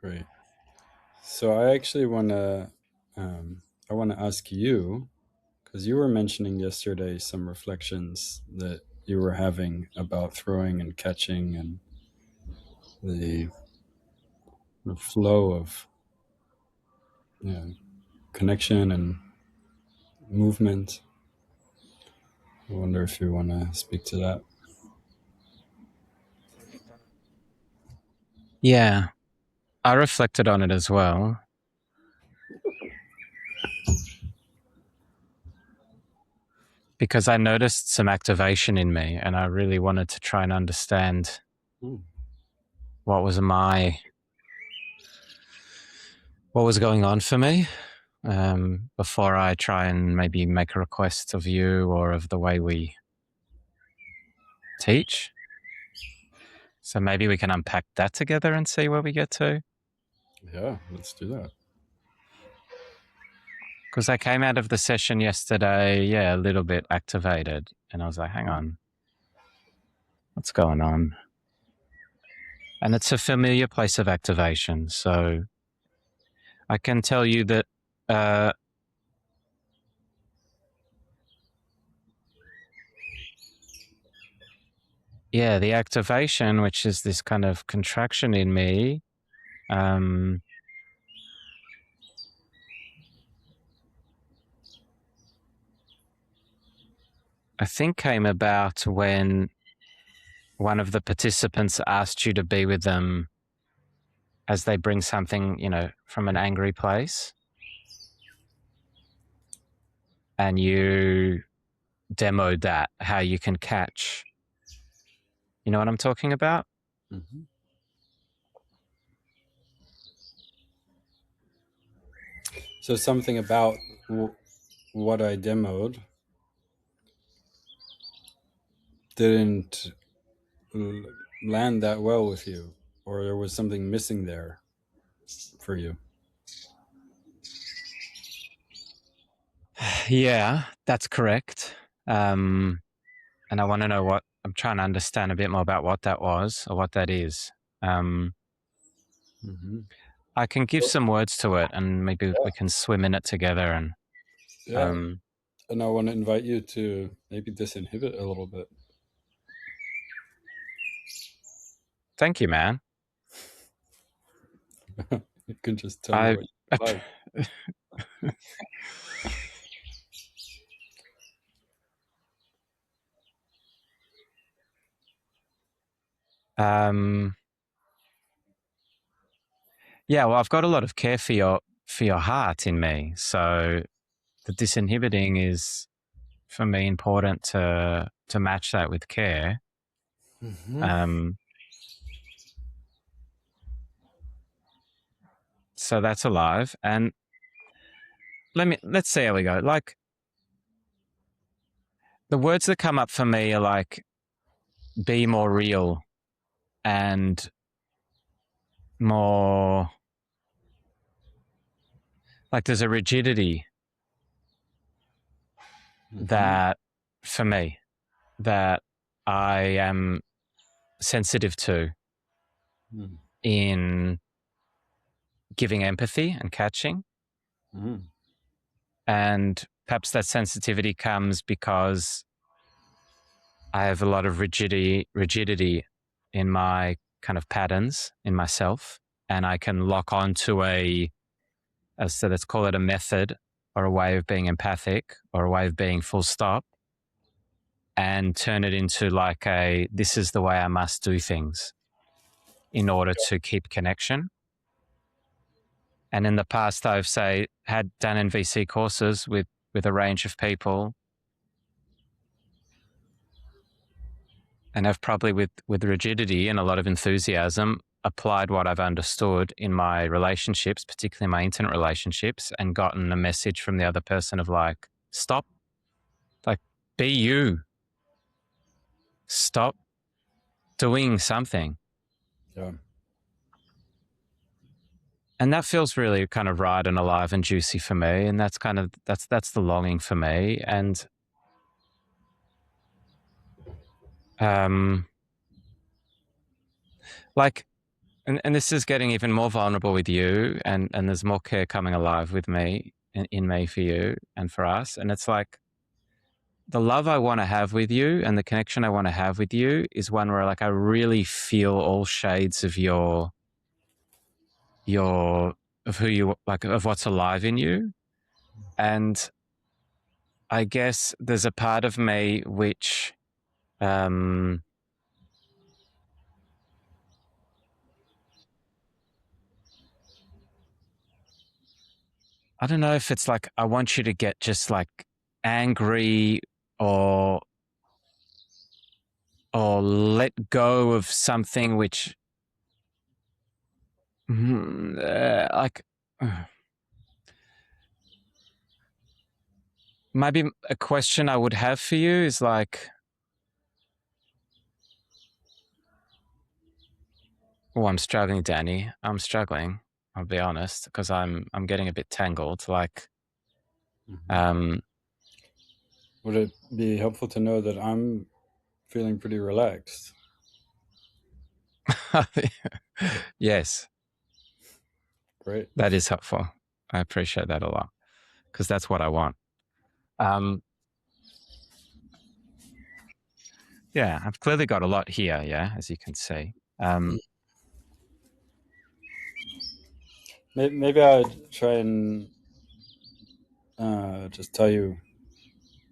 Great. So I actually I want to ask you, because you were mentioning yesterday some reflections that you were having about throwing and catching and the, the flow of, connection and movement. I wonder if you want to speak to that. Yeah, I reflected on it as well because I noticed some activation in me and I really wanted to try and understand Mm. what was going on for me before I try and maybe make a request of you or of the way we teach. So maybe we can unpack that together and see where we get to. Yeah, let's do that. Because I came out of the session yesterday, a little bit activated. And I was like, hang on, what's going on? And it's a familiar place of activation. So I can tell you that the activation, which is this kind of contraction in me, I think came about when one of the participants asked you to be with them as they bring something, from an angry place. And you demoed that, how you can catch. You know what I'm talking about? Mm-hmm. So something about what I demoed didn't land that well with you, or there was something missing there for you. Yeah, that's correct. And I want to know I'm trying to understand a bit more about what that was or what that is. Mm-hmm. I can give some words to it and maybe Yeah, we can swim in it together. And yeah. And I want to invite you to maybe disinhibit a little bit. thank you, man. You can just tell me I, what you like. well, I've got a lot of care for your heart in me. So the disinhibiting is for me important to match that with care. Mm-hmm. Um, so that's alive. And let's see how we go. Like the words that come up for me are like be more real and more like there's a rigidity Mm-hmm. that for me that I am sensitive to Mm-hmm. in giving empathy and catching. Mm-hmm. And perhaps that sensitivity comes because I have a lot of rigidity in my kind of patterns in myself. And I can lock on to so let's call it a method or a way of being empathic or a way of being full stop and turn it into like this is the way I must do things in order to keep connection. And in the past, I've had done NVC courses with a range of people, and I've probably with rigidity and a lot of enthusiasm applied what I've understood in my relationships, particularly my intimate relationships, and gotten a message from the other person of like, stop, like, be you, stop doing something. Yeah. And that feels really kind of right and alive and juicy for me. And that's kind of, that's the longing for me. And, like and this is getting even more vulnerable with you, and there's more care coming alive with me in me for you and for us. And it's like the love I want to have with you and the connection I want to have with you is one where like I really feel all shades of your of who you like, of what's alive in you. And I guess there's a part of me which I don't know if it's like I want you to get just like angry or let go of something which like maybe a question I would have for you is like, oh, I'm struggling, Danny. I'm struggling. I'll be honest, because I'm getting a bit tangled. Like, Mm-hmm. Would it be helpful to know that I'm feeling pretty relaxed? yes, Great. that is helpful. I appreciate that a lot because that's what I want. Um, yeah, I've clearly got a lot here. Yeah, as you can see. Maybe I'd try and just tell you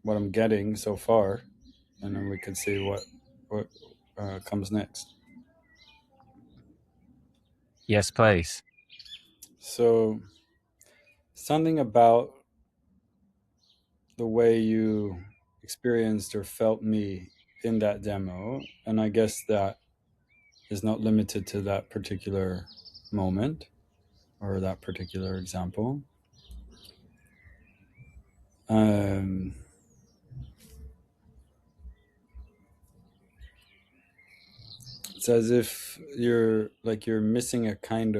what I'm getting so far, and then we can see what comes next. Yes, please. So, something about the way you experienced or felt me in that demo, and I guess that is not limited to that particular moment or that particular example. Um, it's as if you're missing a kind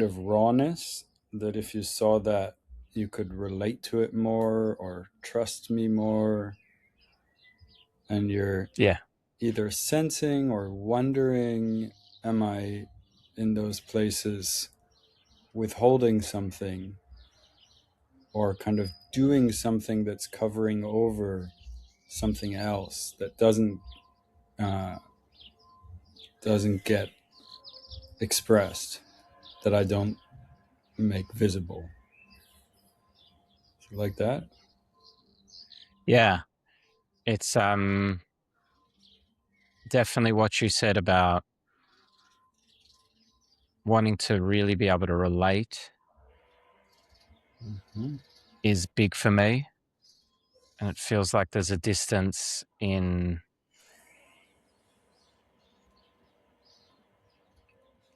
of rawness that if you saw that you could relate to it more or trust me more, and you're Yeah. either sensing or wondering, am I in those places withholding something or kind of doing something that's covering over something else that uh, doesn't get expressed, that I don't make visible, like that. Yeah. It's definitely what you said about wanting to really be able to relate Mm-hmm. is big for me. And it feels like there's a distance in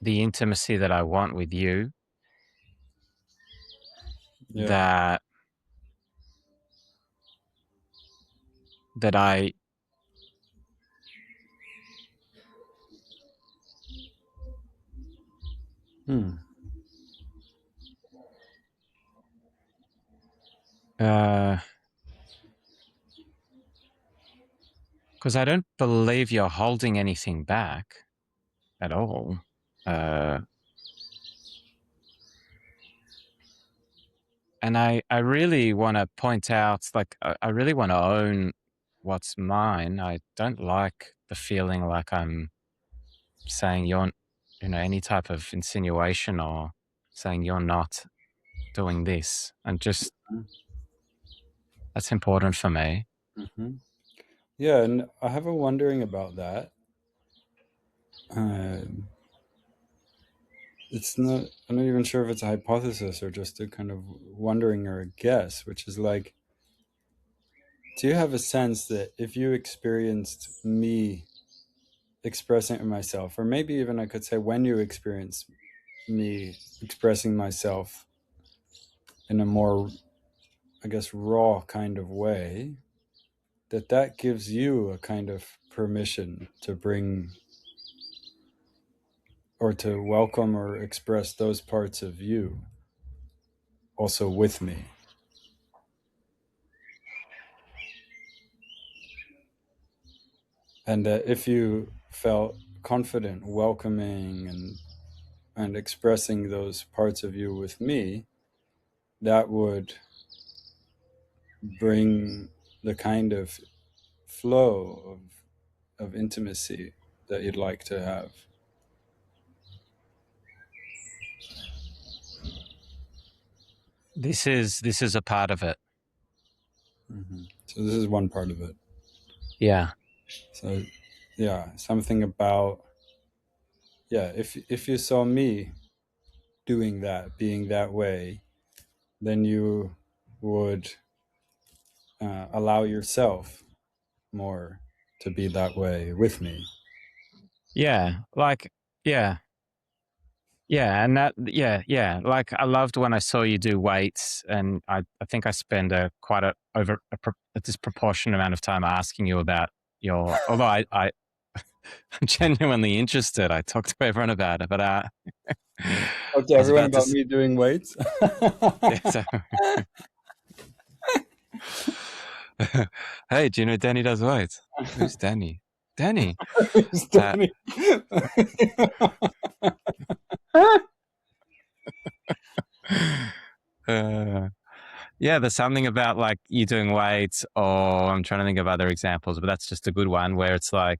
the intimacy that I want with you Yeah. that I Hmm. because I don't believe you're holding anything back at all. Uh, and I really want to point out, like, I really want to own what's mine. I don't like the feeling like I'm saying you're, any type of insinuation or saying you're not doing this. And just, that's important for me. Mm-hmm. Yeah, and I have a wondering about that. Um, it's not. I'm not even sure if it's a hypothesis or just a kind of wondering or a guess, which is like, do you have a sense that if you experienced me expressing myself, or maybe even I could say when you experience me expressing myself in a more, I guess, raw kind of way, that gives you a kind of permission to bring or to welcome or express those parts of you also with me. And that if you felt confident, welcoming, and expressing those parts of you with me, that would bring the kind of flow of intimacy that you'd like to have. This is a part of it. So this is one part of it. Yeah. So yeah, something about, yeah, if you saw me doing that, being that way, then you would allow yourself more to be that way with me. Yeah. Like, yeah. Yeah. And that, yeah. Yeah. Like, I loved when I saw you do weights, and I think I spend quite a disproportionate amount of time asking you about although I'm genuinely interested. I talk to everyone about it, but I Okay, was everyone about about to, me doing weights. yeah. So, hey, do you know Danny does weights? Who's Danny? Danny. Uh, Danny. uh, yeah, there's something about like you doing weights, or I'm trying to think of other examples, but that's just a good one where it's like,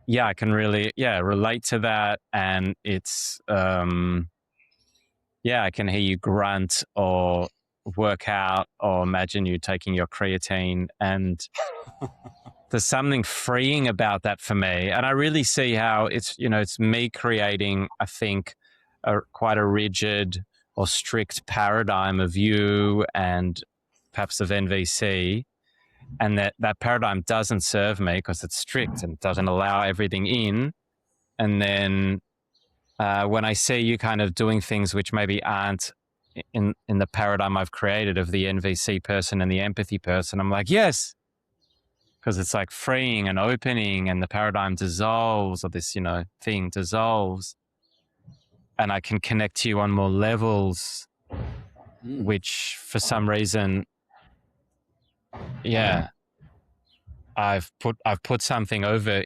yeah, I can really, relate to that. And it's, yeah, I can hear you grunt or work out, or imagine you taking your creatine, and there's something freeing about that for me. And I really see how it's me creating, I think, quite a rigid or strict paradigm of you and perhaps of NVC. And that paradigm doesn't serve me because it's strict and doesn't allow everything in. And then when I see you kind of doing things which maybe aren't in the paradigm I've created of the NVC person and the empathy person, I'm like, yes, because it's like freeing and opening, and the paradigm dissolves, or this thing dissolves, and I can connect to you on more levels, which for some reason, yeah, I've put something over.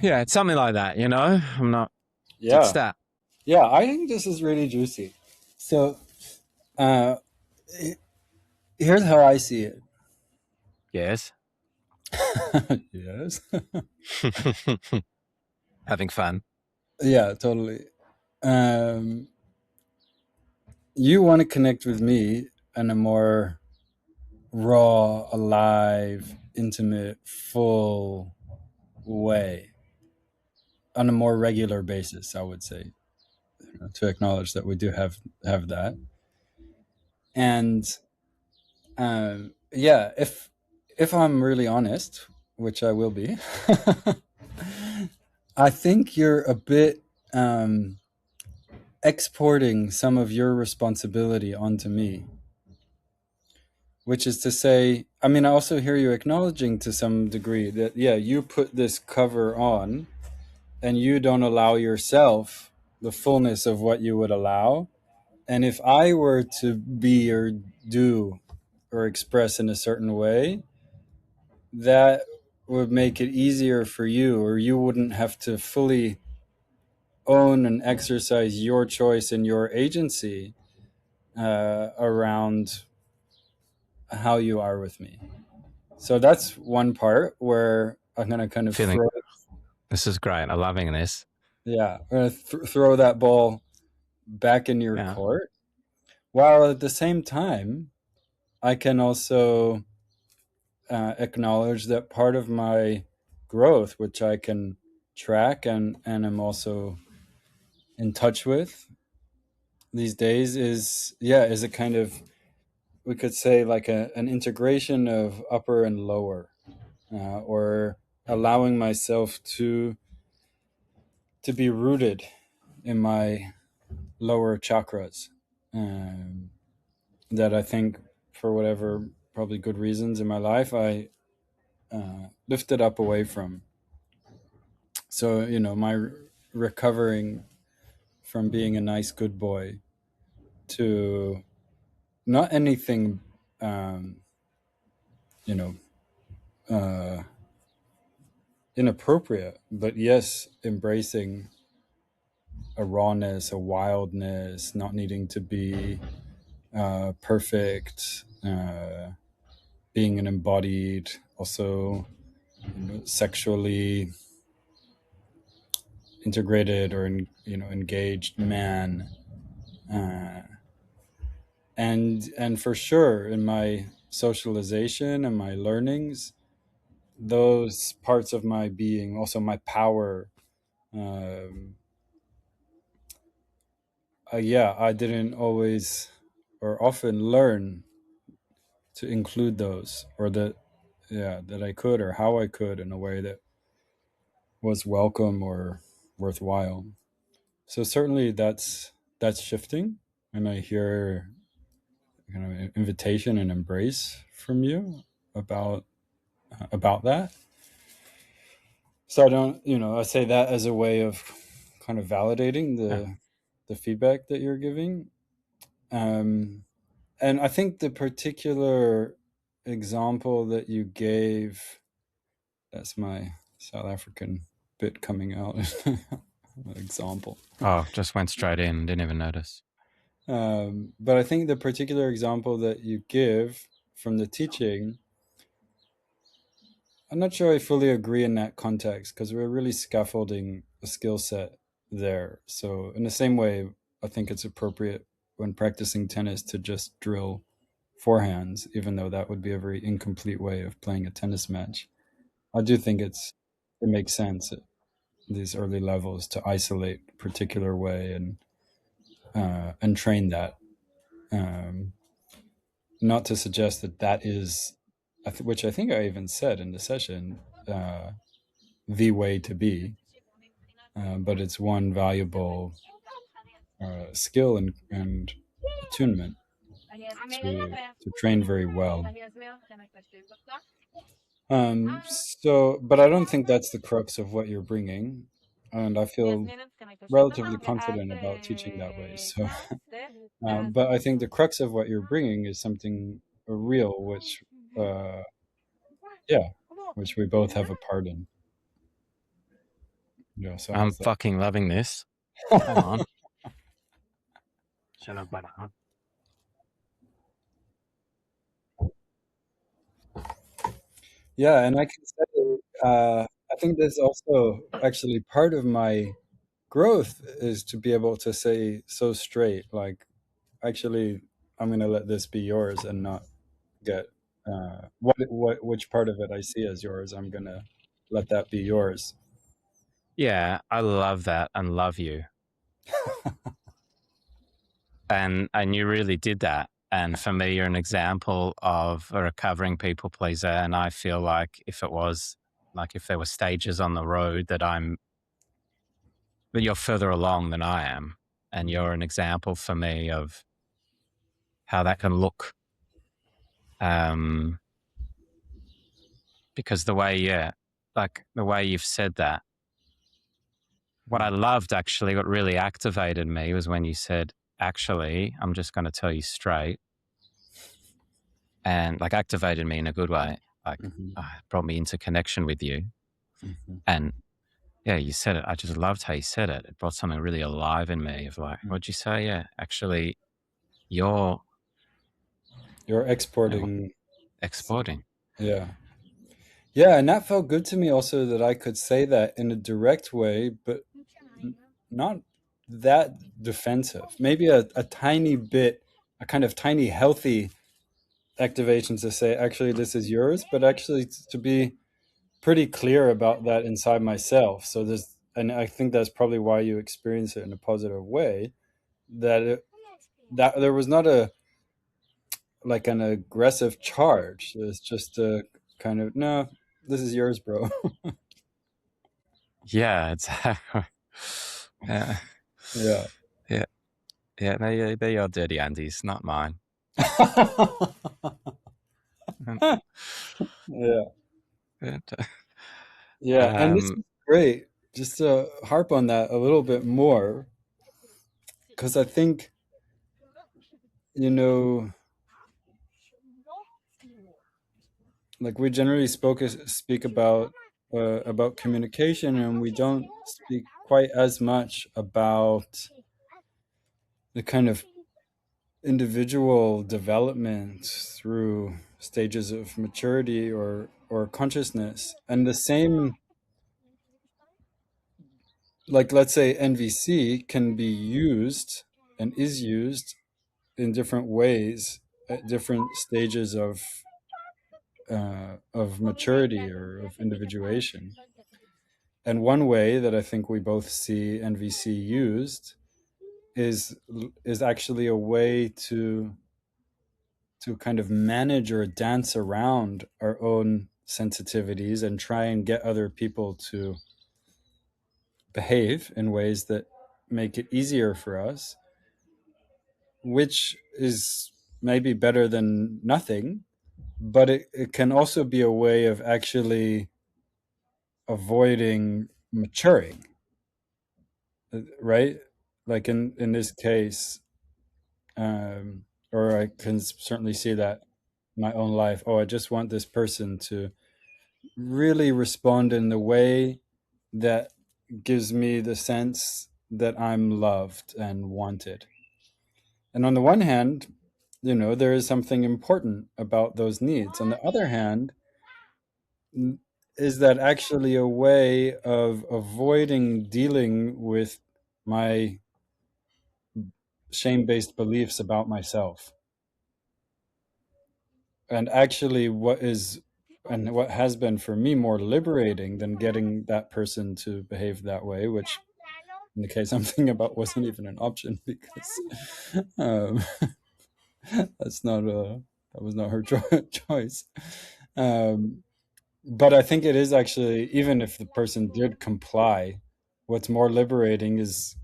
Yeah, it's something like that. I'm not. It's Yeah, that. yeah. I think this is really juicy. So uh, here's how I see it. Yes. Yes. Having fun. Yeah, totally. Um, you want to connect with me in a more raw, alive, intimate, full way on a more regular basis, I would say, to acknowledge that we do have that. And yeah, if I'm really honest, which I will be, I think you're a bit exporting some of your responsibility onto me, which is to say, I mean, I also hear you acknowledging to some degree that, yeah, you put this cover on and you don't allow yourself the fullness of what you would allow. And if I were to be or do or express in a certain way, that would make it easier for you, or you wouldn't have to fully own and exercise your choice and your agency around how you are with me. So that's one part where I'm going to kind of Feeling throw, this is great. I'm loving this. yeah, I'm going to throw that ball back in your Yeah. court. While at the same time, I can also acknowledge that part of my growth, which I can track and I'm also in touch with these days, is a kind of, we could say, like an integration of upper and lower, or allowing myself to be rooted in my lower chakras, um, that I think, for whatever probably good reasons in my life, I lifted up away from. So my recovering from being a nice good boy to not anything, um, you know uh, inappropriate, but yes, embracing a rawness, a wildness, not needing to be perfect, being an embodied, also sexually integrated or engaged man, uh, and for sure in my socialization and my learnings, those parts of my being, also my power. Um, yeah, I didn't always or often learn to include those, or that, yeah, that I could, or how I could in a way that was welcome or worthwhile. So certainly that's shifting, and I hear kind of an invitation and embrace from you about that. So I don't, I say that as a way of kind of validating Yeah. the feedback that you're giving. Um, and I think the particular example that you gave, that's my South African bit coming out. Example. Oh, just went straight in. Didn't even notice. But I think the particular example that you give from the teaching, I'm not sure I fully agree in that context, because we're really scaffolding a skill set there. So, in the same way, I think it's appropriate when practicing tennis to just drill forehands, even though that would be a very incomplete way of playing a tennis match. I do think it makes sense at these early levels to isolate a particular way and train that. Um, Not to suggest that that is, which I think I even said in the session, the way to be, but it's one valuable skill and attunement to train very well. So, but I don't think that's the crux of what you're bringing, and I feel relatively confident about teaching that way. So, but I think the crux of what you're bringing is something real, which, uh, yeah, which we both have a part in. Yeah. So I'm how's that? fucking loving this. Hold on. Shut up, banana. Yeah, and I can say, I think that's also actually part of my growth, is to be able to say so straight, like, actually, I'm going to let this be yours and not get which part of it I see as yours. I'm going to let that be yours. Yeah, I love that and love you. And you really did that. And for me, you're an example of a recovering people pleaser. And I feel like if there were stages on the road that you're further along than I am. And you're an example for me of how that can look. Um, because the way you've said that, what I loved actually, what really activated me was when you said, actually, I'm just going to tell you straight, and like activated me in a good way, like Hmm. brought me into connection with you. Hmm. And yeah, you said it. I just loved how you said it. It brought something really alive in me of like, what'd you say? Yeah, actually, you're You're you know, exporting. exporting. Yeah. Yeah, and that felt good to me also, that I could say that in a direct way, but not that defensive. Maybe a tiny bit, a kind of tiny healthy activation to say, actually, this is yours, but actually to be pretty clear about that inside myself. So and I think that's probably why you experience it in a positive way. That there was not a like an aggressive charge. It's just a kind of, no, this is yours, bro. Yeah, exactly. Yeah, Yeah. yeah, yeah. They're your dirty Andes, not mine. And, Yeah. and, Yeah. And this is great. Just to harp on that a little bit more, because I think, you know, like we generally speak about communication, and we don't speak quite as much about the kind of individual development through stages of maturity or consciousness. And the same, like let's say NVC can be used and is used in different ways at different stages of maturity or of individuation. And one way that I think we both see NVC used is actually a way to kind of manage or dance around our own sensitivities and try and get other people to behave in ways that make it easier for us, which is maybe better than nothing, but it can also be a way of actually avoiding maturing, right? Like in this case, or I can certainly see that in my own life. Oh, I just want this person to really respond in the way that gives me the sense that I'm loved and wanted. And on the one hand, there is something important about those needs. On the other hand, is that actually a way of avoiding dealing with my shame based beliefs about myself? And actually, what has been for me more liberating than getting that person to behave that way, which in the case I'm thinking about wasn't even an option because um, that was not her choice. Um, but I think it is actually, even if the person did comply, what's more liberating is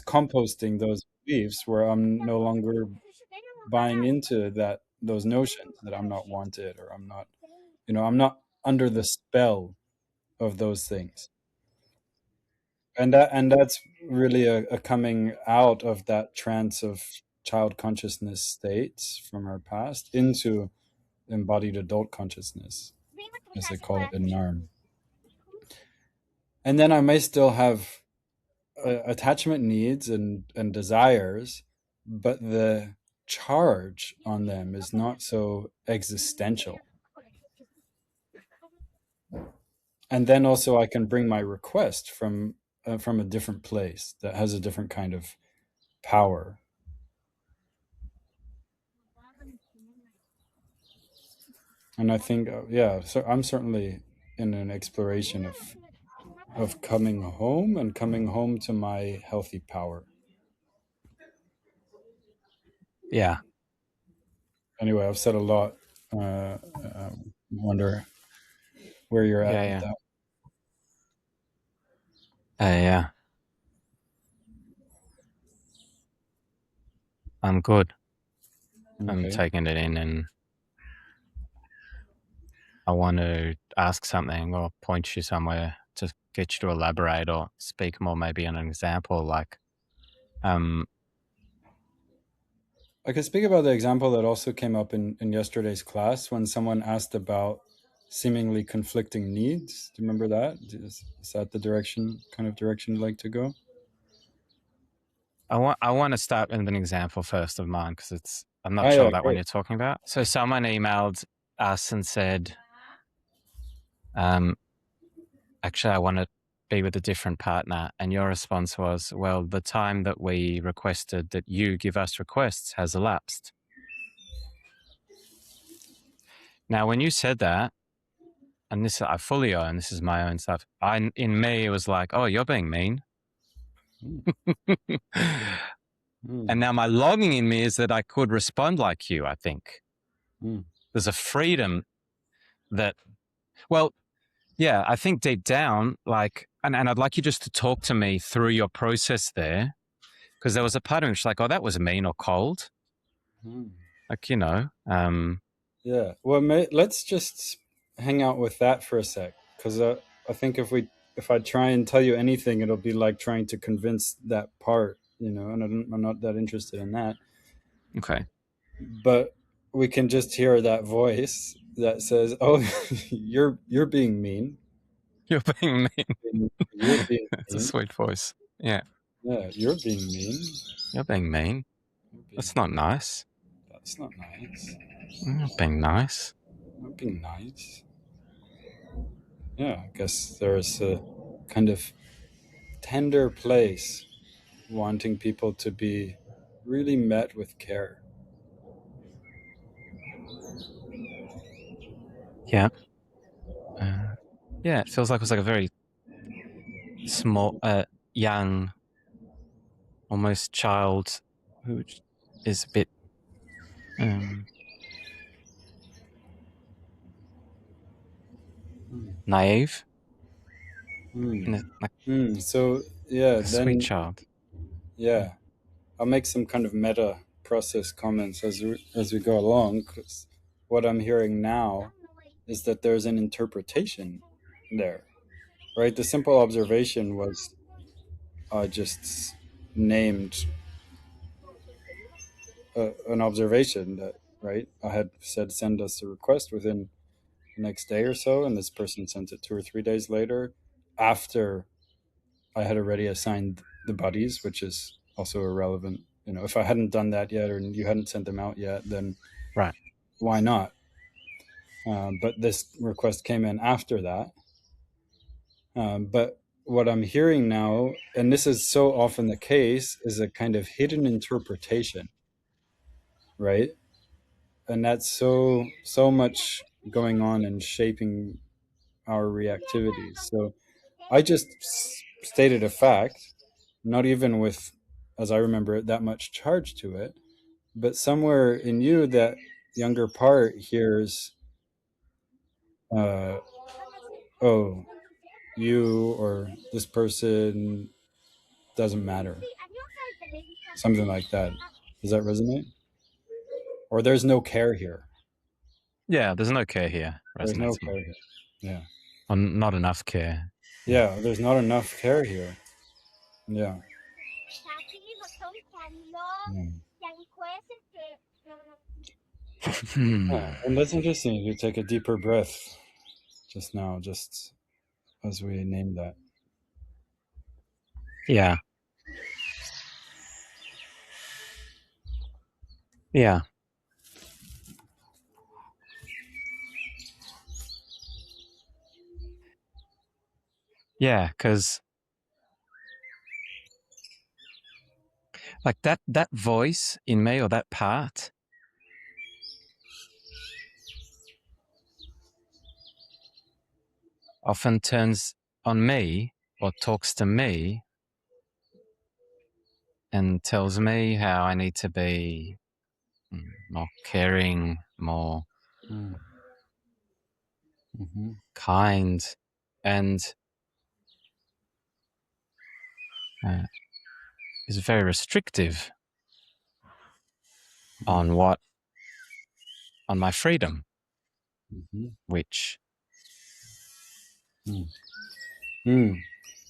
composting those beliefs where I'm no longer buying into those notions that I'm not wanted or I'm not under the spell of those things. And that's really a coming out of that trance of child consciousness states from our past into embodied adult consciousness, as they call it in NARM. And then I may still have attachment needs and desires, but the charge on them is not so existential. And then also I can bring my request from a different place that has a different kind of power. And I think, yeah, so I'm certainly in an exploration of coming home and coming home to my healthy power. Yeah. Anyway, I've said a lot. Wonder where you're at Yeah. with Yeah. that. Yeah. I'm good. I'm Okay. taking it in, and I want to ask something or point you somewhere to get you to elaborate or speak more, maybe on an example. Like, um, I could speak about the example that also came up in yesterday's class when someone asked about seemingly conflicting needs. Do you remember that? Is that the kind of direction you'd like to go? I want to start with an example first of mine because I'm not Oh, sure yeah, that one great. you're talking about. So someone emailed us and said, um, actually, I want to be with a different partner. And your response was, well, the time that we requested that you give us requests has elapsed. Now, when you said that, and this I fully own, this is my own stuff. In me, it was like, oh, you're being mean. Mm, And mm, now my longing in me is that I could respond like you, I think. mm, There's a freedom that, well, yeah, I think deep down, like, and I'd like you just to talk to me through your process there, because there was a part of me which was like, oh, that was mean or cold. mm. Like, Yeah. Well, let's just hang out with that for a sec, because I think if I try and tell you anything, it'll be like trying to convince that part, and I'm not that interested in that. okay. But we can just hear that voice that says, "Oh, you're being mean. You're being mean. You're being It's a mean. sweet voice. Yeah, Yeah, you're being mean. you're being mean. You're being That's not nice. That's not nice. You're being nice. You're being nice." Yeah, I guess there's a kind of tender place wanting people to be really met with care. Yeah. Uh, yeah, it feels like it was like a very small, young, almost child who is a bit um, Mm. naive Mm. and like So yeah, a sweet then child. yeah, I'll make some kind of meta process comments as we go along. 'Cause what I'm hearing now is that there's an interpretation there, right? The simple observation was just named an observation that, right? I had said send us a request within the next day or so, and this person sent it 2 or 3 days later, after I had already assigned the buddies, which is also irrelevant. If I hadn't done that yet, or you hadn't sent them out yet, then Right. why not? But this request came in after that. But what I'm hearing now, and this is so often the case, is a kind of hidden interpretation, right? And that's so much going on and shaping our reactivities. So I just stated a fact, not even with, as I remember it, that much charge to it, but somewhere in you, that younger part hears, uh, "Oh, you or this person doesn't matter," something like that. Does that resonate? Or there's no care here. Yeah, there's no care here. There's no Resonates more. care here. Yeah. Or not enough care. Yeah. Yeah, there's not enough care here. Yeah. Mm. Yeah. And that's interesting. You take a deeper breath just now, just as we named that. Yeah. Yeah. Yeah. Because like that voice in me, or that part, often turns on me or talks to me and tells me how I need to be more caring, more Mm. Hmm. kind, and uh, is very restrictive on my freedom, Hmm. which Mm. Mm.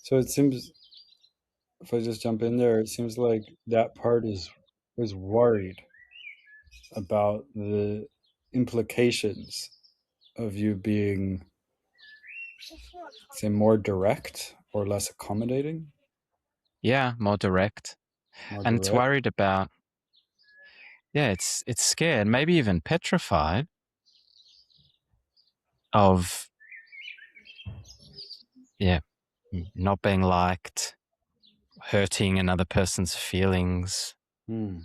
So it seems, if I just jump in there, it seems like that part is worried about the implications of you being, say, more direct or less accommodating, more direct, more and it's direct. worried about. Yeah, it's scared, maybe even petrified of not being liked, hurting another person's feelings, Mm.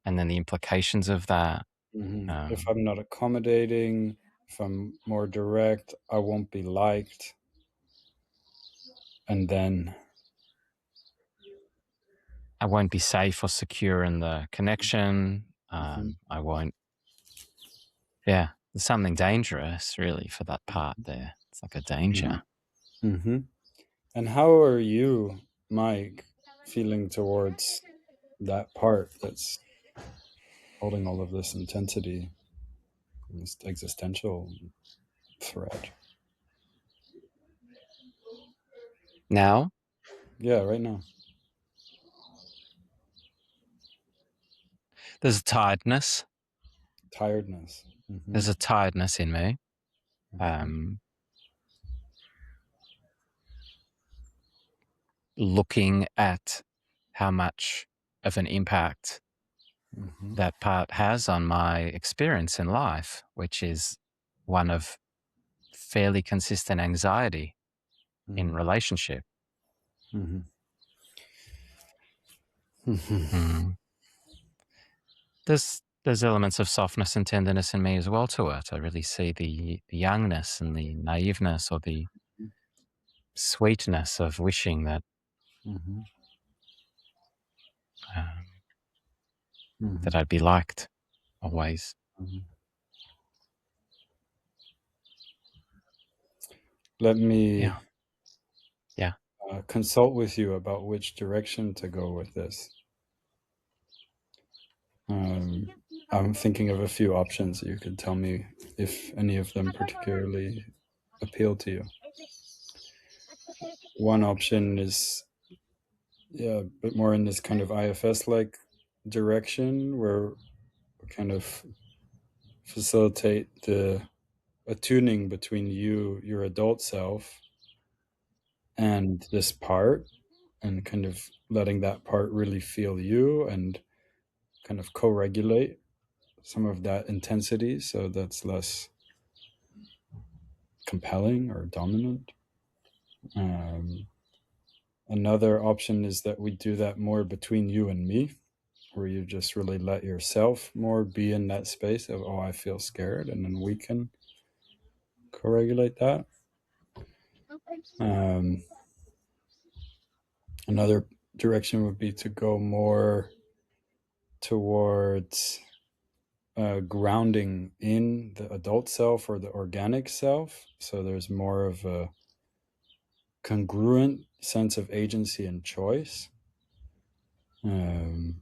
and then the implications of that. If I'm not accommodating, if I'm more direct, I won't be liked. And then, I won't be safe or secure in the connection. mhm, I won't. Yeah, there's something dangerous, really, for that part there. It's like a danger. hmm and how are you, Mike, feeling towards that part that's holding all of this intensity, this existential threat? Now, Yeah, right now. there's a tiredness. Tiredness. Mm-hmm. There's a tiredness in me. Mm-hmm. Looking at how much of an impact Mm-hmm. that part has on my experience in life, which is one of fairly consistent anxiety in relationship. Mm-hmm. Mm-hmm. Mm. There's elements of softness and tenderness in me as well to it. I really see the youngness and the naiveness or the sweetness of wishing that Mm-hmm. um, Mm-hmm. that I'd be liked always. Mm-hmm. Let me Yeah, yeah, consult with you about which direction to go with this. Um, I'm thinking of a few options. You could tell me if any of them particularly appeal to you. One option is, yeah, a bit more in this kind of IFS like direction where we kind of facilitate the attuning between you, your adult self, and this part, and kind of letting that part really feel you and kind of co regulate some of that intensity so that's less compelling or dominant. Um, Another option is that we do that more between you and me, where you just really let yourself more be in that space of, oh, I feel scared, and then we can co regulate that. Um, Another direction would be to go more towards grounding in the adult self or the organic self. So there's more of a congruent sense of agency and choice. Um,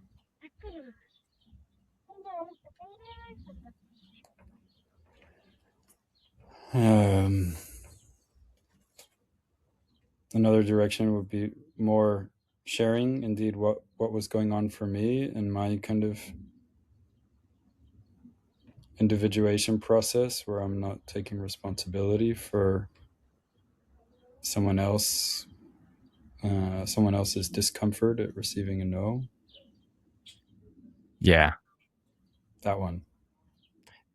um, Another direction would be more sharing indeed what was going on for me and my kind of individuation process where I'm not taking responsibility for someone else someone else's discomfort at receiving a no. yeah, That one.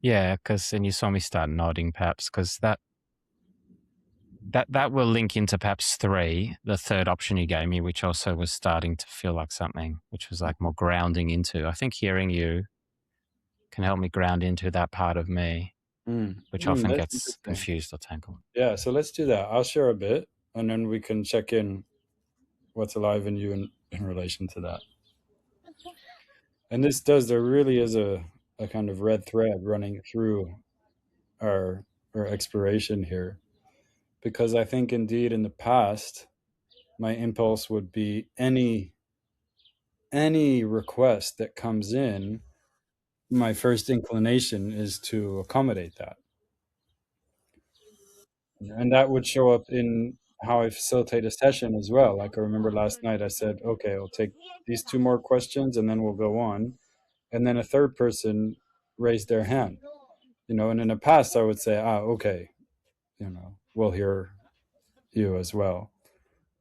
yeah. Because and you saw me start nodding, perhaps, because that will link into perhaps three, the third option you gave me, which also was starting to feel like something, which was like more grounding into. I think hearing you can help me ground into that part of me, which often That's gets interesting. confused or tangled. Yeah, so let's do that. I'll share a bit and then we can check in what's alive in you in relation to that. And there really is a kind of red thread running through our our exploration here. Because I think indeed in the past, my impulse would be any request that comes in, my first inclination is to accommodate that. And that would show up in how I facilitate a session as well. Like I remember last night I said, okay, I'll take these two more questions and then we'll go on. And then a third person raised their hand. And in the past I would say, okay, we'll hear you as well.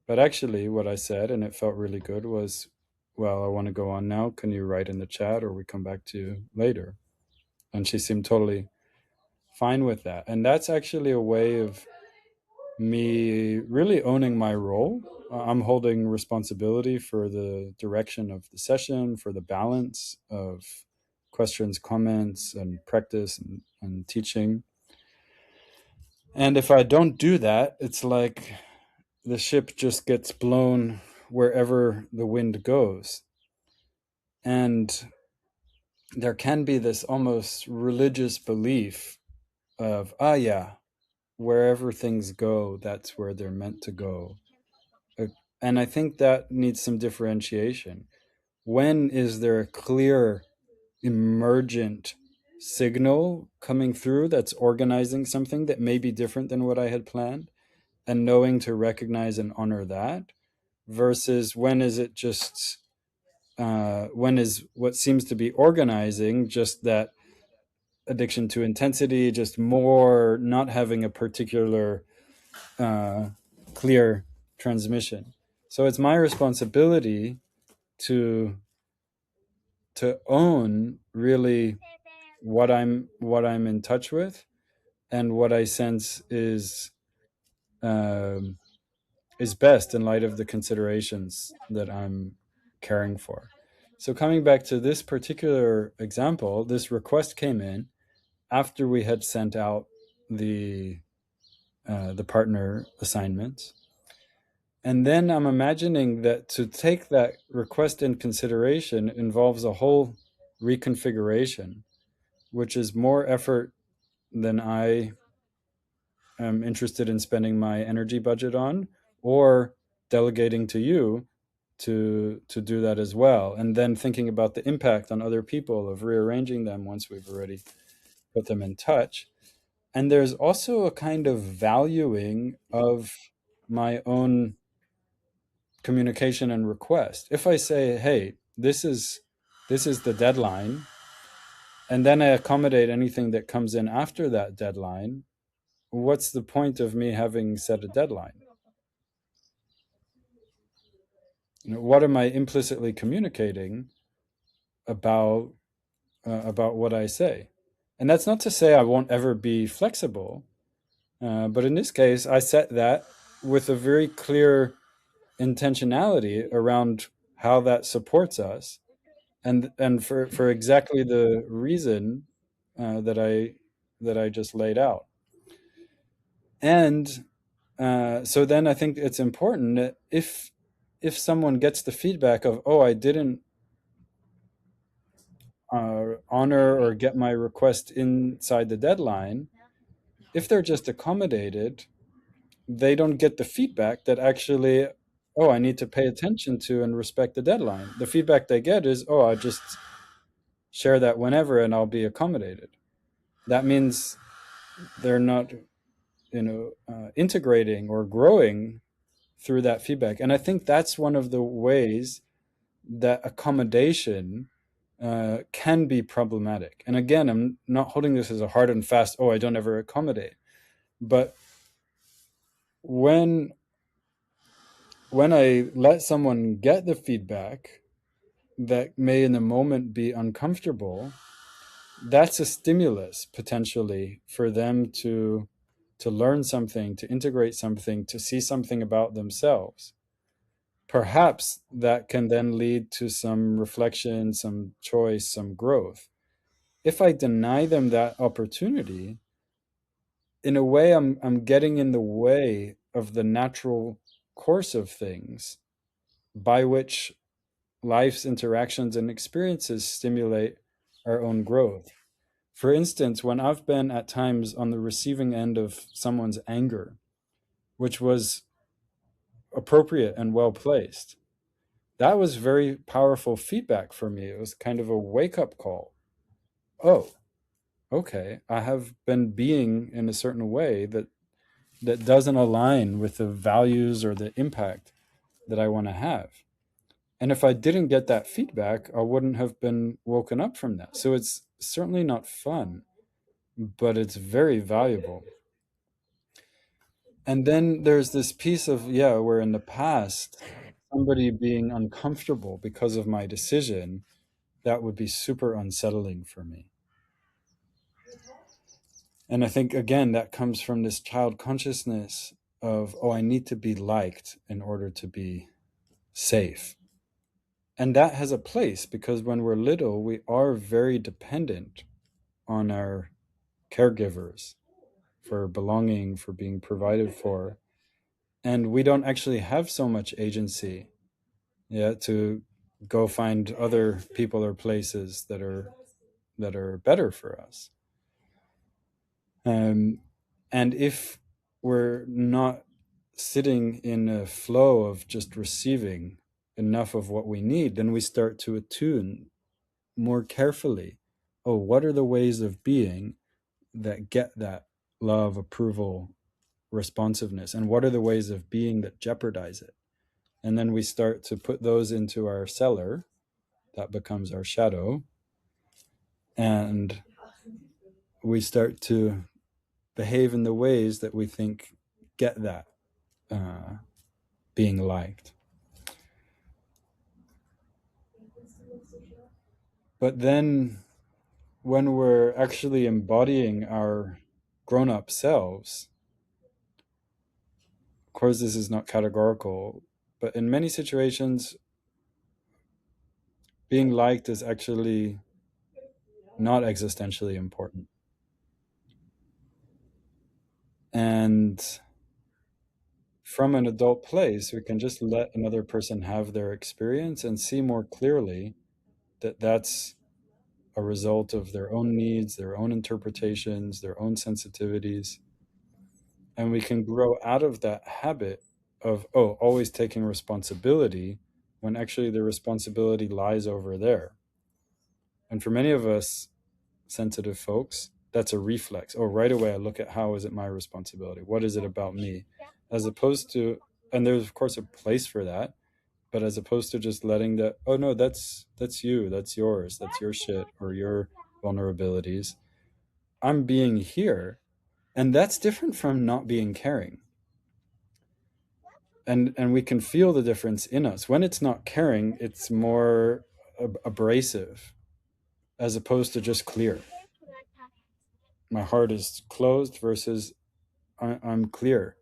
But actually what I said, and it felt really good, was, well, I want to go on now. Can you write in the chat or we come back to you later? And she seemed totally fine with that. And that's actually a way of me really owning my role. I'm holding responsibility for the direction of the session, for the balance of questions, comments, and practice and teaching. And if I don't do that, it's like the ship just gets blown wherever the wind goes. And there can be this almost religious belief of, yeah, wherever things go, that's where they're meant to go. And I think that needs some differentiation. When is there a clear, emergent signal coming through that's organizing something that may be different than what I had planned, and knowing to recognize and honor that, versus when is it just, when is what seems to be organizing just that addiction to intensity, just more not having a particular uh, clear transmission. So it's my responsibility to own really what I'm in touch with, and what I sense um, is best in light of the considerations that I'm caring for. So coming back to this particular example, this request came in after we had sent out the partner assignment. And then I'm imagining that to take that request in consideration involves a whole reconfiguration, which is more effort than I am interested in spending my energy budget on, or delegating to you to do that as well. And then thinking about the impact on other people of rearranging them once we've already put them in touch. And there's also a kind of valuing of my own communication and request. If I say, hey, this is the deadline, and then I accommodate anything that comes in after that deadline, what's the point of me having set a deadline? What am I implicitly communicating about about what I say? And that's not to say I won't ever be flexible, but in this case, I set that with a very clear intentionality around how that supports us, and for exactly the reason that I just laid out. And so then I think it's important that if someone gets the feedback of, oh, I didn't honor or get my request inside the deadline, if they're just accommodated, they don't get the feedback that actually, oh, I need to pay attention to and respect the deadline. The feedback they get is, oh, I just share that whenever and I'll be accommodated. That means they're not, integrating or growing through that feedback. And I think that's one of the ways that accommodation can be problematic. And again, I'm not holding this as a hard and fast, oh, I don't ever accommodate. But when I let someone get the feedback that may in the moment be uncomfortable, that's a stimulus potentially for them to learn something, to integrate something, to see something about themselves. Perhaps that can then lead to some reflection, some choice, some growth. If I deny them that opportunity, in a way, I'm getting in the way of the natural course of things by which life's interactions and experiences stimulate our own growth. For instance, when I've been at times on the receiving end of someone's anger, which was appropriate and well placed, that was very powerful feedback for me. It was kind of a wake up call. Oh, okay, I have been being in a certain way that doesn't align with the values or the impact that I want to have. And if I didn't get that feedback, I wouldn't have been woken up from that. So it's certainly not fun, but it's very valuable. And then there's this piece of, yeah, where in the past, somebody being uncomfortable because of my decision, that would be super unsettling for me. And I think, again, that comes from this child consciousness of, oh, I need to be liked in order to be safe. And that has a place because when we're little, we are very dependent on our caregivers for belonging, for being provided for. And we don't actually have so much agency, yeah, to go find other people or places that are better for us. And if we're not sitting in a flow of just receiving enough of what we need, then we start to attune more carefully. Oh, what are the ways of being that get that love, approval, responsiveness? And what are the ways of being that jeopardize it? And then we start to put those into our cellar. That becomes our shadow. And we start to behave in the ways that we think get that being liked. But then when we're actually embodying our grown up selves, of course, this is not categorical, but in many situations, being liked is actually not existentially important. And from an adult place, we can just let another person have their experience and see more clearly that that's a result of their own needs, their own interpretations, their own sensitivities. And we can grow out of that habit of, oh, always taking responsibility when actually the responsibility lies over there. And for many of us sensitive folks, that's a reflex. Oh, right away I look at how is it my responsibility? What is it about me? As opposed to, and there's of course a place for that, but as opposed to just letting that, oh no, that's you, that's yours, that's your shit or your vulnerabilities. I'm being here. And that's different from not being caring. And we can feel the difference in us. When it's not caring, it's more abrasive as opposed to just clear. My heart is closed versus I'm clear.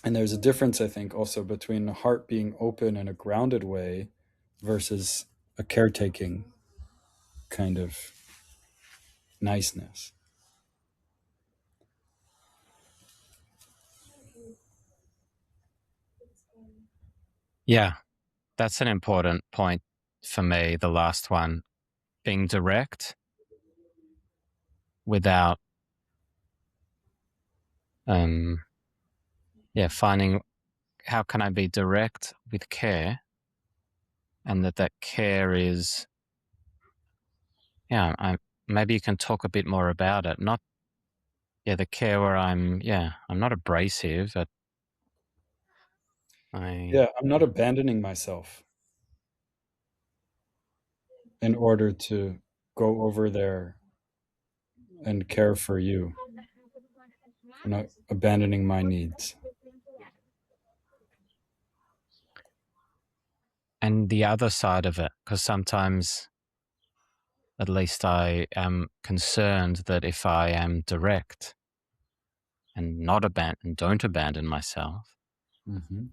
And there's a difference, I think, also between the heart being open in a grounded way versus a caretaking kind of niceness. Yeah, that's an important point for me. The last one, being direct without, finding how can I be direct with care, and that care is, maybe you can talk a bit more about it. Not, the care where I'm not abrasive, but Yeah, I'm not abandoning myself in order to go over there and care for you. I'm not abandoning my needs. and the other side of it, because sometimes, at least I am concerned that if I am direct and don't abandon myself, Mm-hmm.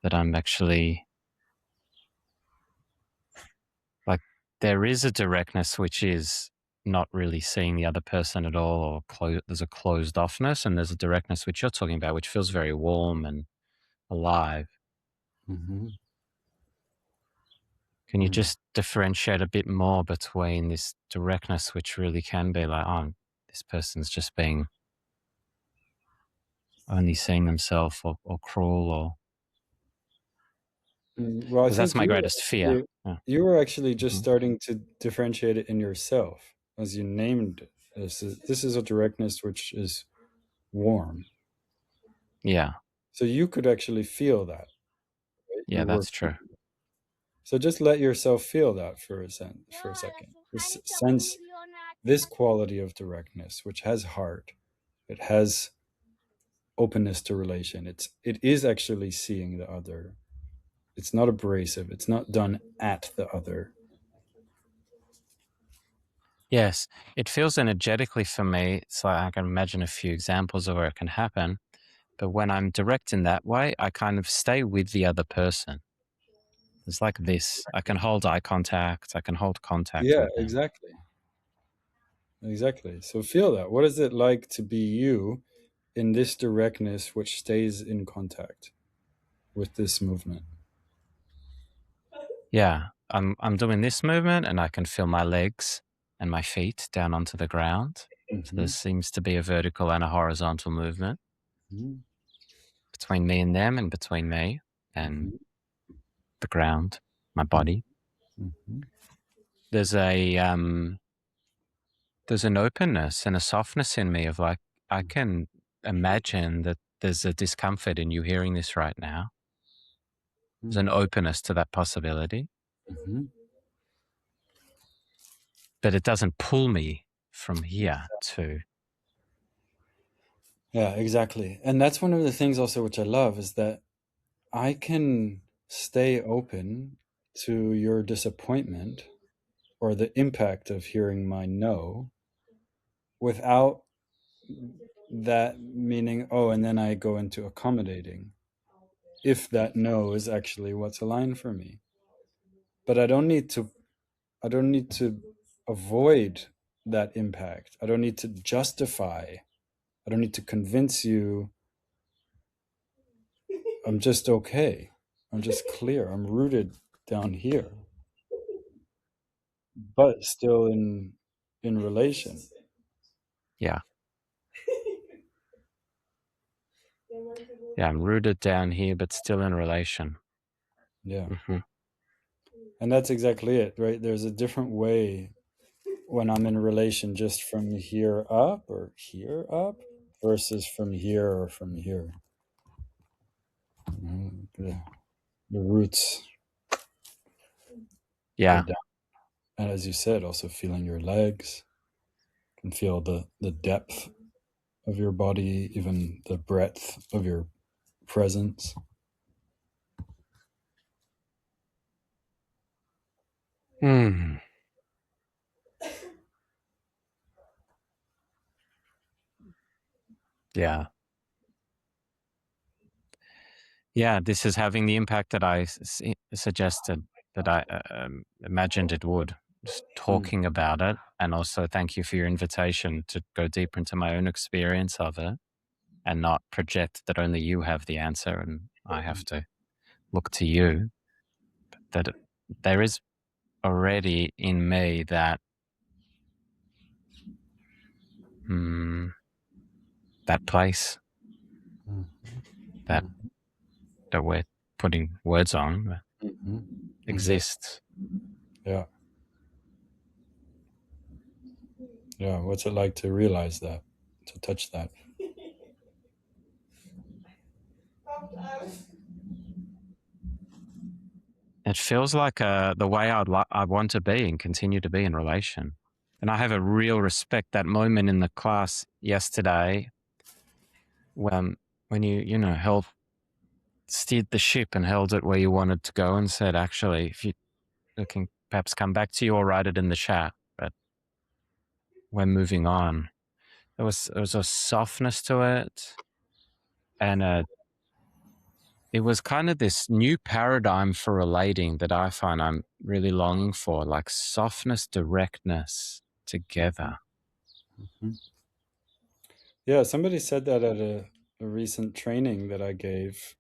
that I'm actually, like, there is a directness which is not really seeing the other person at all, or there's a closed offness, and there's a directness which you're talking about, which feels very warm and alive. Mm-hmm. Can you Mm. just differentiate a bit more between this directness, which really can be like, oh, this person's just being only seeing themselves, or cruel, or Well, I because that's think my greatest fear. Yeah. you were actually just Mhm. starting to differentiate it in yourself as you named it. This is a directness which is warm. Yeah, So you could actually feel that. Right? yeah, You were that's true. so just let yourself feel that for a second. Just sense this quality of directness, which has heart. It has openness to relation. It is actually seeing the other. It's not abrasive. It's not done at the other. Yes, it feels energetically for me. It's like I can imagine a few examples of where it can happen. But when I'm direct in that way, I kind of stay with the other person. It's like this. I can hold eye contact. I can hold contact Yeah, with them. exactly. Exactly. So feel that. What is it like to be you in this directness which stays in contact with this movement? Yeah, I'm doing this movement, and I can feel my legs and my feet down onto the ground. So there Mm-hmm. seems to be a vertical and a horizontal movement Mm-hmm. between me and them, and between me and Mm-hmm. the ground, my body. Mm-hmm. There's an openness and a softness in me of, like, I can imagine that there's a discomfort in you hearing this right now. There's an openness to that possibility. Mm-hmm. but it doesn't pull me from here to. Yeah, exactly. And that's one of the things also which I love is that I can stay open to your disappointment or the impact of hearing my no without that meaning, oh, and then I go into accommodating if that no is actually what's aligned for me. But I don't need to avoid that impact. I don't need to justify. I don't need to convince you. I'm just okay. I'm just clear. I'm rooted down here, but still in relation. Yeah. Yeah, I'm rooted down here, but still in relation. Yeah. Mm-hmm. And that's exactly it, right? There's a different way when I'm in relation just from here up or here up versus from here or from here. The roots go Yeah. down. And as you said, also feeling your legs, can feel the depth of your body, even the breadth of your presence. Mm. Yeah. Yeah. This is having the impact that I suggested, that I imagined it would. Just Mm. talking about it. And also, thank you for your invitation to go deeper into my own experience of it and not project that only you have the answer and I have to look to you. That there is already in me that mm, that place that Mm. that we're putting words on Exactly. exists. Yeah. Yeah. What's it like to realize that, to touch that? It feels like the way I want to be and continue to be in relation. And I have a real respect. That moment in the class yesterday, when you held steered the ship and held it where you wanted to go, and said, actually, if you can perhaps come back to you or write it in the chat, but we're moving on. There was a softness to it, and it was kind of this new paradigm for relating that I find I'm really longing for, like softness, directness together. Mhm. Yeah. Somebody said that at a recent training that I gave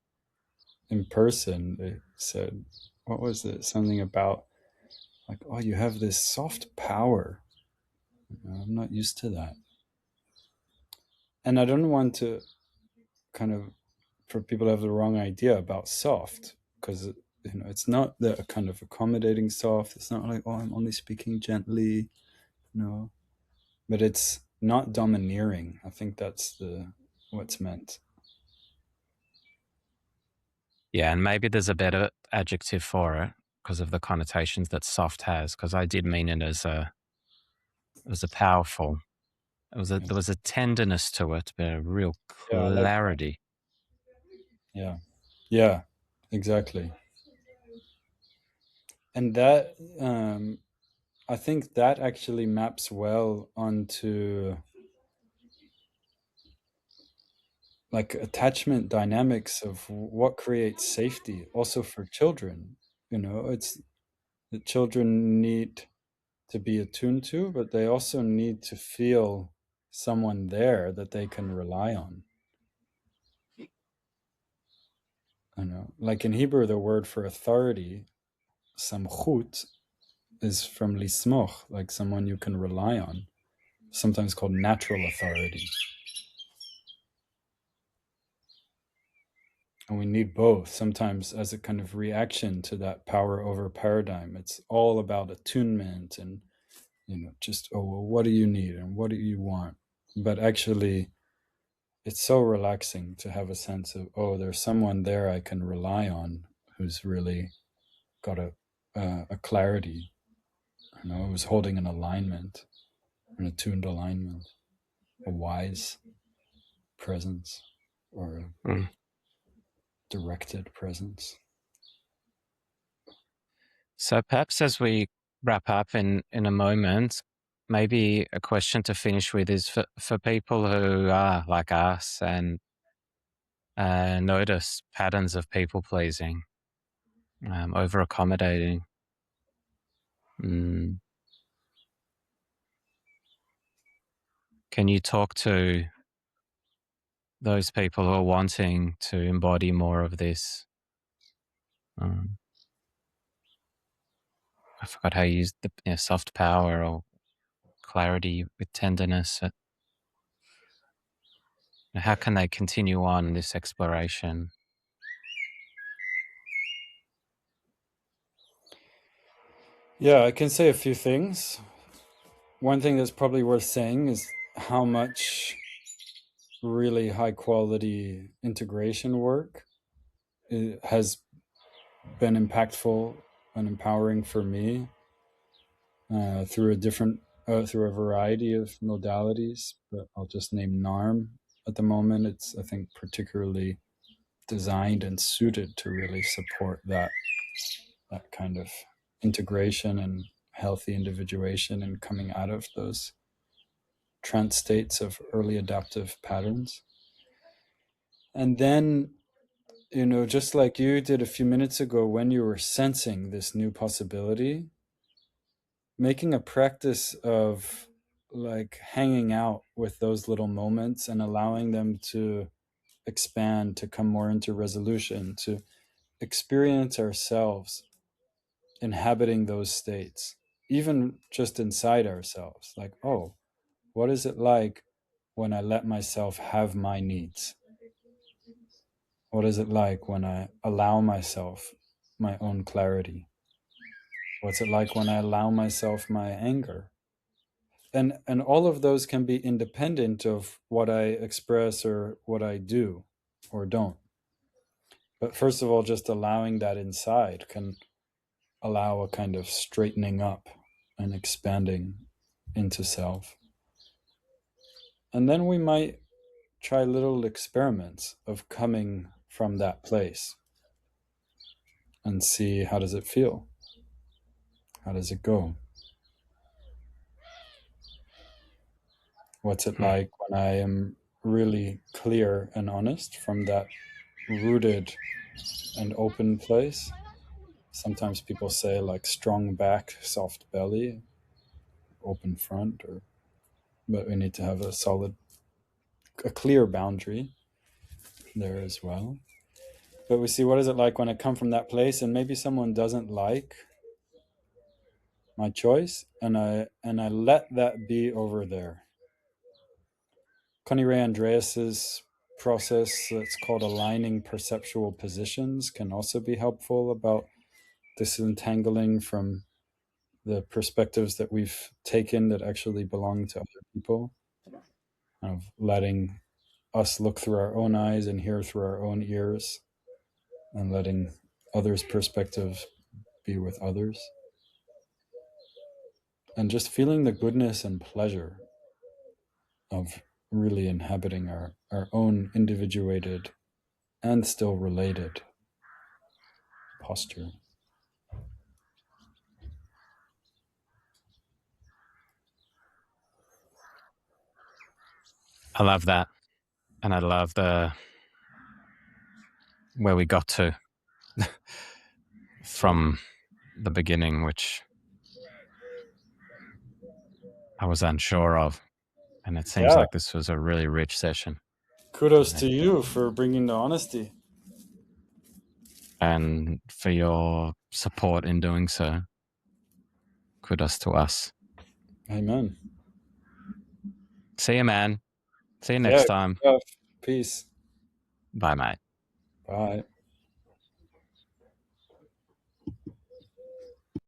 in person. They said, what was it? Something about like, oh, you have this soft power. I'm not used to that. And I don't want to kind of, for people to have the wrong idea about soft, because it's not the kind of accommodating soft. It's not like, oh, I'm only speaking gently, but it's not domineering. I think that's the what's meant. Yeah, and maybe there's a better adjective for it because of the connotations that soft has. Because I did mean it as a powerful. Yeah, There was a tenderness to it, but a real yeah, I like that. clarity. Yeah, yeah, exactly. And that I think that actually maps well onto like attachment dynamics of what creates safety also for children. It's the children need to be attuned to, but they also need to feel someone there that they can rely on. Like in Hebrew, the word for authority, samchut, is from lismoch, like someone you can rely on, sometimes called natural authority. And we need both sometimes as a kind of reaction to that power over paradigm. It's all about attunement and, just, oh, well, what do you need and what do you want? But actually, it's so relaxing to have a sense of, oh, there's someone there I can rely on who's really got a clarity. It was holding an alignment, an attuned alignment, a wise presence, or a Mm. directed presence. So perhaps as we wrap up in a moment, maybe a question to finish with is for people who are like us and notice patterns of people pleasing, over accommodating. Mm. Can you talk to those people who are wanting to embody more of this? Um, I forgot how you used the soft power or clarity with tenderness. How can they continue on this exploration? Yeah, I can say a few things. One thing that's probably worth saying is how much really high quality integration work has been impactful and empowering for me through a variety of modalities. But I'll just name NARM at the moment. It's, I think, particularly designed and suited to really support that kind of integration and healthy individuation and coming out of those trance states of early adaptive patterns. And then, just like you did a few minutes ago, when you were sensing this new possibility, making a practice of like hanging out with those little moments and allowing them to expand, to come more into resolution, to experience ourselves inhabiting those states, even just inside ourselves. Like, oh, what is it like when I let myself have my needs? What is it like when I allow myself my own clarity? What's it like when I allow myself my anger? And all of those can be independent of what I express or what I do or don't. But first of all, just allowing that inside can allow a kind of straightening up and expanding into self. And then we might try little experiments of coming from that place and see, how does it feel? How does it go? What's it Mm. like when I am really clear and honest from that rooted and open place? Sometimes people say like strong back, soft belly, open front, but we need to have a clear boundary there as well. But we see, what is it like when I come from that place and maybe someone doesn't like my choice, and I let that be over there. Connie Ray Andreas's process that's called aligning perceptual positions can also be helpful about disentangling from the perspectives that we've taken that actually belong to other people, of letting us look through our own eyes and hear through our own ears, and letting others' perspectives be with others, and just feeling the goodness and pleasure of really inhabiting our own individuated and still related posture. I love that. And I love where we got to from the beginning, which I was unsure of. And it seems Yeah, like this was a really rich session. kudos to you for bringing the honesty. And for your support in doing so. Kudos to us. Amen. See you, man. See you Yeah, next good time. stuff. Peace. Bye, mate. Bye.